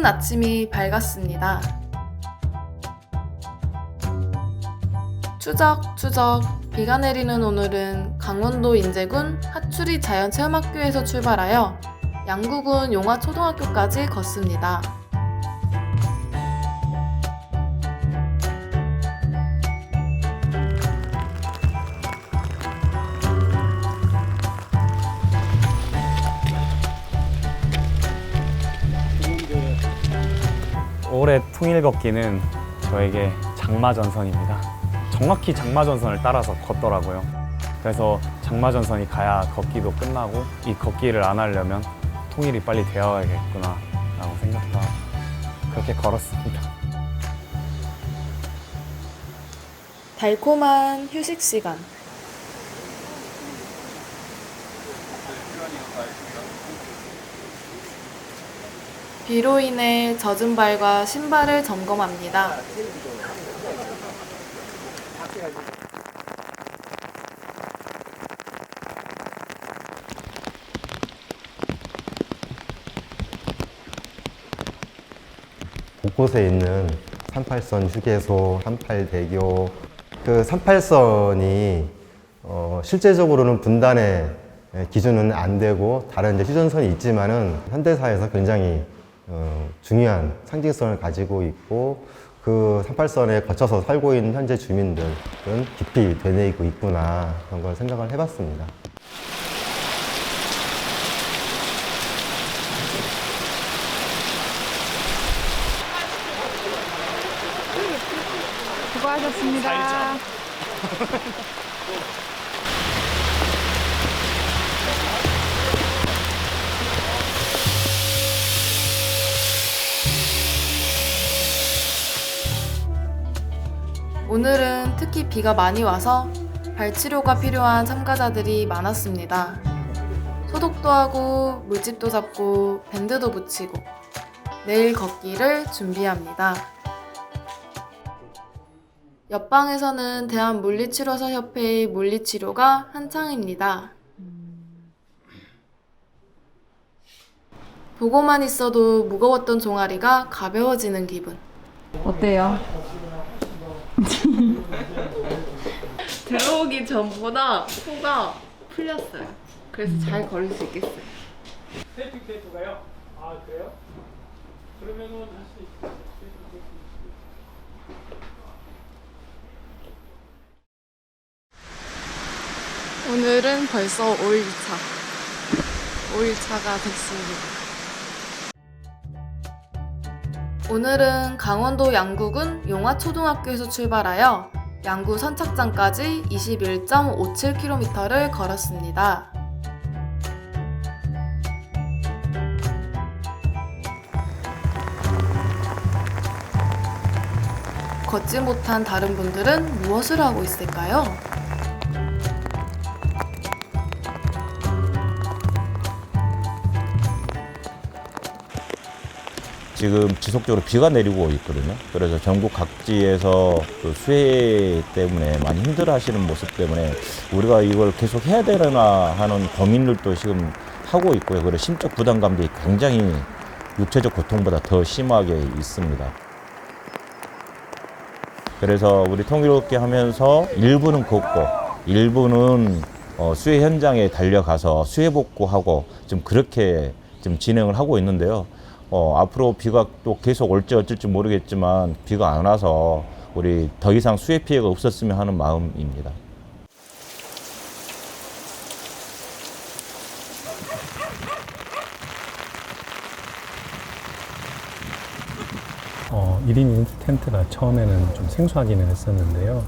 아침이 밝았습니다. 추적추적 비가 내리는 오늘은 강원도 인제군 하추리 자연체험학교에서 출발하여 양구군 용화초등학교까지 걷습니다. 올해 통일 걷기는 저에게 장마전선입니다. 정확히 장마전선을 따라서 걷더라고요. 그래서 장마전선이 가야 걷기도 끝나고 이 걷기를 안 하려면 통일이 빨리 되어야겠구나 라고 생각하고 그렇게 걸었습니다. 달콤한 휴식 시간. 비로 인해 젖은 발과 신발을 점검합니다. 곳곳에 있는 38선 휴게소, 38대교, 그 38선이 실제적으로는 분단의 기준은 안 되고 다른 이제 휴전선이 있지만은 현대사에서 굉장히 중요한 상징성을 가지고 있고 그 38선에 거쳐서 살고 있는 현재 주민들은 깊이 되뇌이고 있구나 그런 걸 생각을 해봤습니다. 수고하셨습니다. 오늘은 특히 비가 많이 와서 발치료가 필요한 참가자들이 많았습니다. 소독도 하고 물집도 잡고 밴드도 붙이고 내일 걷기를 준비합니다. 옆방에서는 대한물리치료사협회의 물리치료가 한창입니다. 보고만 있어도 무거웠던 종아리가 가벼워지는 기분. 어때요? 들어오기 전보다 코가 풀렸어요. 그래서 잘 걸을 수 있겠어요. 테이프가요? 아 그래요? 그러면은 할 수 있어요. 오늘은 벌써 5일차. 5일차가 됐습니다. 오늘은 강원도 양구군 용화초등학교에서 출발하여 양구 선착장까지 21.57km를 걸었습니다. 걷지 못한 다른 분들은 무엇을 하고 있을까요? 지금 지속적으로 비가 내리고 있거든요. 그래서 전국 각지에서 그 수해 때문에 많이 힘들어 하시는 모습 때문에 우리가 이걸 계속 해야 되나 하는 고민들도 지금 하고 있고요. 그래서 심적 부담감도 굉장히 육체적 고통보다 더 심하게 있습니다. 그래서 우리 통일걷기 하면서 일부는 걷고 일부는 수해 현장에 달려가서 수해 복구하고 좀 그렇게 좀 진행을 하고 있는데요. 앞으로 비가 또 계속 올지 어쩔지 모르겠지만 비가 안 와서 우리 더 이상 수해 피해가 없었으면 하는 마음입니다. 일 1인 1 텐트가 처음에는 좀 생소하기는 했었는데요.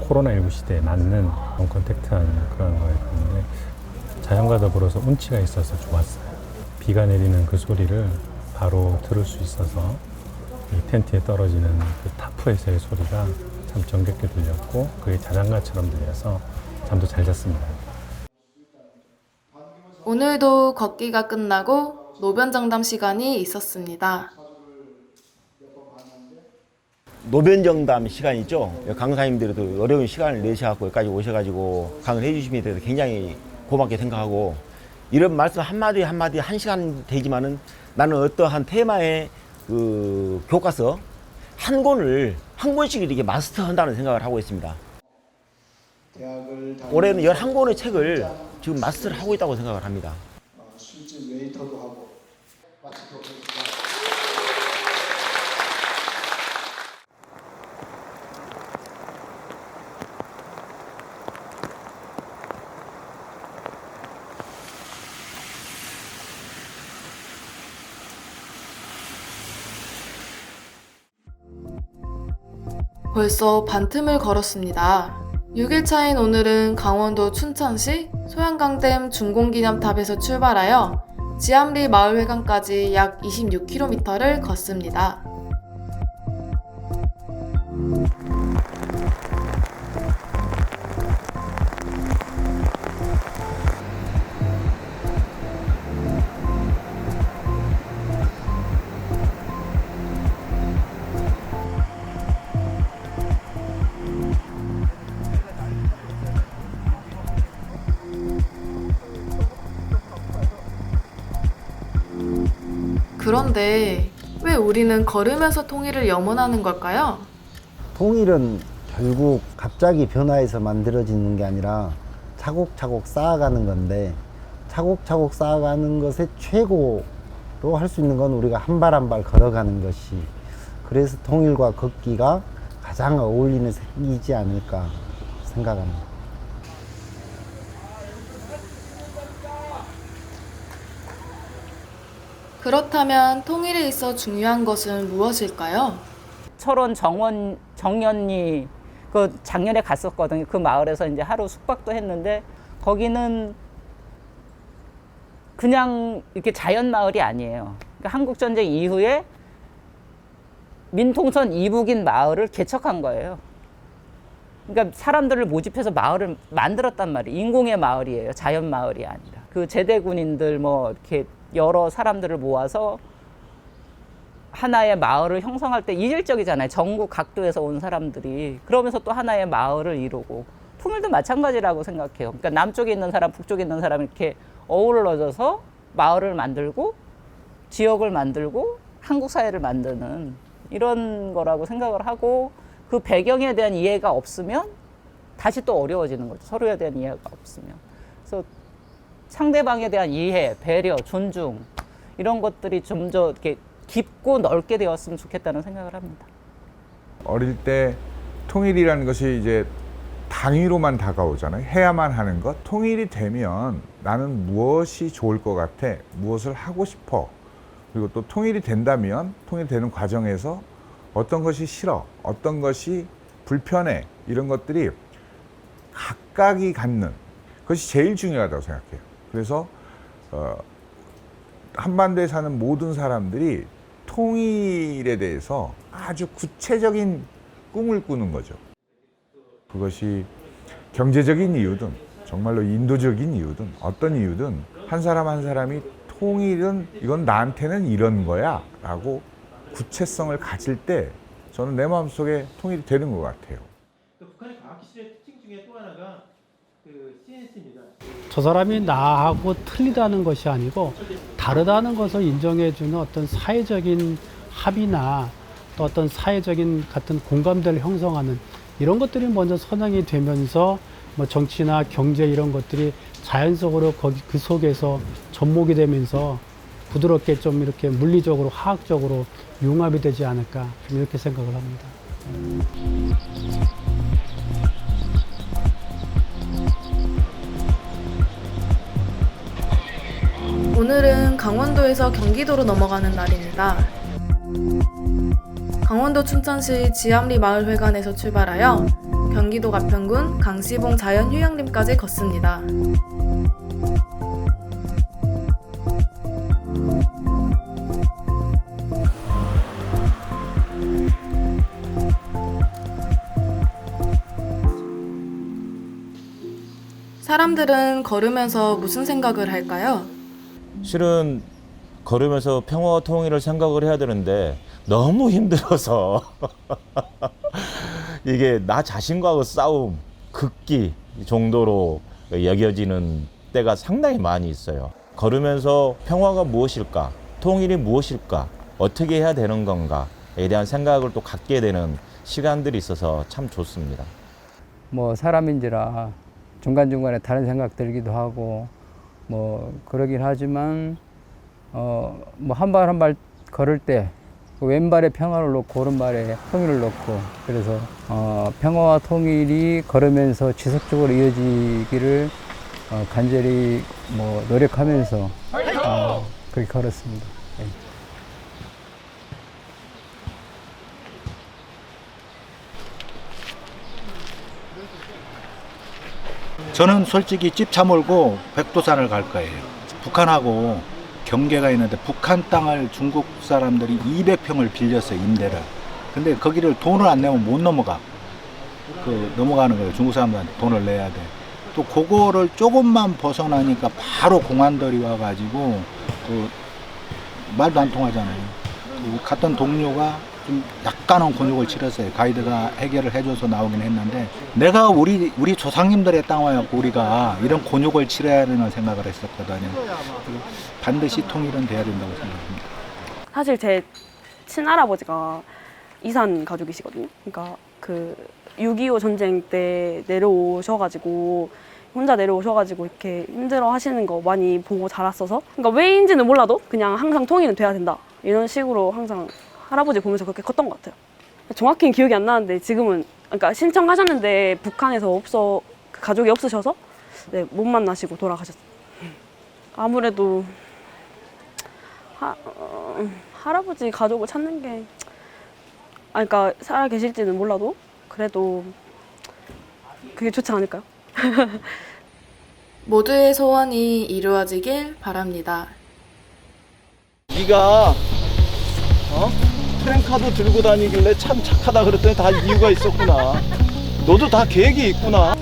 코로나19 시대에 맞는 non-컨택트한 그런 거였는데 자연과 더불어서 운치가 있어서 좋았어요. 비가 내리는 그 소리를 바로 들을 수 있어서 이 텐트에 떨어지는 그 타프에서의 소리가 참 정겹게 들렸고 그게 자장가처럼 들려서 잠도 잘 잤습니다. 오늘도 걷기가 끝나고 노변정담 시간이 있었습니다. 노변정담 시간이죠. 강사님들도 어려운 시간을 내셔서 여기까지 오셔가지고 강의를 해주시면 돼서 굉장히 고맙게 생각하고 이런 말씀 한마디 한마디 1시간 되지만은 나는 어떠한 테마에 교과서 한 권을 한 권씩 이렇게 마스터한다는 생각을 하고 있습니다. 올해는 11권의 책을 지금 마스터를 하고 있다고 생각을 합니다. 술집 웨이터도 하고 벌써 반틈을 걸었습니다. 6일 차인 오늘은 강원도 춘천시 소양강댐 중공기념탑에서 출발하여 지암리 마을회관까지 약 26km를 걷습니다. 그런데 왜 우리는 걸으면서 통일을 염원하는 걸까요? 통일은 결국 갑자기 변화해서 만들어지는 게 아니라 차곡차곡 쌓아가는 건데, 차곡차곡 쌓아가는 것의 최고로 할 수 있는 건 우리가 한 발 한 발 걸어가는 것이, 그래서 통일과 걷기가 가장 어울리는 색이지 않을까 생각합니다. 그렇다면 통일에 있어 중요한 것은 무엇일까요? 철원 정연리 그 작년에 갔었거든요. 그 마을에서 이제 하루 숙박도 했는데 거기는 그냥 이렇게 자연 마을이 아니에요. 그러니까 한국 전쟁 이후에 민통선 이북인 마을을 개척한 거예요. 그러니까 사람들을 모집해서 마을을 만들었단 말이에요. 인공의 마을이에요. 자연 마을이 아니라. 그 제대군인들 뭐 이렇게 여러 사람들을 모아서 하나의 마을을 형성할 때 이질적이잖아요. 전국 각도에서 온 사람들이. 그러면서 또 하나의 마을을 이루고. 통일도 마찬가지라고 생각해요. 그러니까 남쪽에 있는 사람, 북쪽에 있는 사람 이렇게 어우러져서 마을을 만들고 지역을 만들고 한국 사회를 만드는 이런 거라고 생각을 하고, 그 배경에 대한 이해가 없으면 다시 또 어려워지는 거죠. 서로에 대한 이해가 없으면. 그래서 상대방에 대한 이해, 배려, 존중 이런 것들이 좀 더 이렇게 깊고 넓게 되었으면 좋겠다는 생각을 합니다. 어릴 때 통일이라는 것이 이제 당위로만 다가오잖아요. 해야만 하는 것. 통일이 되면 나는 무엇이 좋을 것 같아, 무엇을 하고 싶어. 그리고 또 통일이 된다면 통일되는 과정에서 어떤 것이 싫어, 어떤 것이 불편해, 이런 것들이 각각이 갖는 그것이 제일 중요하다고 생각해요. 그래서 한반도에 사는 모든 사람들이 통일에 대해서 아주 구체적인 꿈을 꾸는 거죠. 그것이 경제적인 이유든 정말로 인도적인 이유든 어떤 이유든 한 사람 한 사람이 통일은 이건 나한테는 이런 거야 라고 구체성을 가질 때 저는 내 마음속에 통일이 되는 것 같아요. 북한의 과학기술의 특징 중에 또 하나가 CNS입니다. 저 사람이 나하고 틀리다는 것이 아니고 다르다는 것을 인정해주는 어떤 사회적인 합의나 또 어떤 사회적인 같은 공감대를 형성하는 이런 것들이 먼저 선양이 되면서 뭐 정치나 경제 이런 것들이 자연적으로 그 속에서 접목이 되면서 부드럽게 좀 이렇게 물리적으로 화학적으로 융합이 되지 않을까 이렇게 생각을 합니다. 오늘은 강원도에서 경기도로 넘어가는 날입니다. 강원도 춘천시 지암리 마을회관에서 출발하여 경기도 가평군 강시봉 자연휴양림까지 걷습니다. 사람들은 걸으면서 무슨 생각을 할까요? 실은 걸으면서 평화와 통일을 생각을 해야 되는데 너무 힘들어서 이게 나 자신과의 싸움, 극기 정도로 여겨지는 때가 상당히 많이 있어요. 걸으면서 평화가 무엇일까? 통일이 무엇일까? 어떻게 해야 되는 건가에 대한 생각을 또 갖게 되는 시간들이 있어서 참 좋습니다. 뭐 사람인지라 중간중간에 다른 생각 들기도 하고 뭐 그러긴 하지만 뭐 한 발 한 발 걸을 때 왼발에 평화를 놓고 오른발에 통일을 놓고 그래서 평화와 통일이 걸으면서 지속적으로 이어지기를 간절히 뭐 노력하면서 그렇게 걸었습니다. 네. 저는 솔직히 집 차몰고 백두산을 갈 거예요. 북한하고 경계가 있는데 북한 땅을 중국 사람들이 200평을 빌렸어요, 임대를. 근데 거기를 돈을 안 내면 못 넘어가. 넘어가는 거예요. 중국 사람들한테 돈을 내야 돼. 또 그거를 조금만 벗어나니까 바로 공안들이 와가지고 말도 안 통하잖아요. 갔던 동료가 좀 약간은 곤욕을 치렀어요. 가이드가 해결을 해줘서 나오긴 했는데 내가 우리 조상님들의 땅 와갖고 우리가 이런 곤욕을 치러야 되는 생각을 했었거든요. 반드시 통일은 돼야 된다고 생각합니다. 사실 제 친할아버지가 이산 가족이시거든요. 그러니까 6.25 전쟁 때 내려오셔가지고 혼자 내려오셔가지고 이렇게 힘들어 하시는 거 많이 보고 자랐어서 그러니까 왜인지는 몰라도 그냥 항상 통일은 돼야 된다 이런 식으로 항상 할아버지 보면서 그렇게 컸던 것 같아요. 정확히는 기억이 안 나는데 지금은 그러니까 신청하셨는데 북한에서 가족이 없으셔서 네, 못 만나시고 돌아가셨어요. 아무래도 할아버지 가족을 찾는 게 그러니까 살아 계실지는 몰라도 그래도 그게 좋지 않을까요? 모두의 소원이 이루어지길 바랍니다. 네가 프랭카드 들고 다니길래 참 착하다 그랬더니 다 이유가 있었구나. 너도 다 계획이 있구나.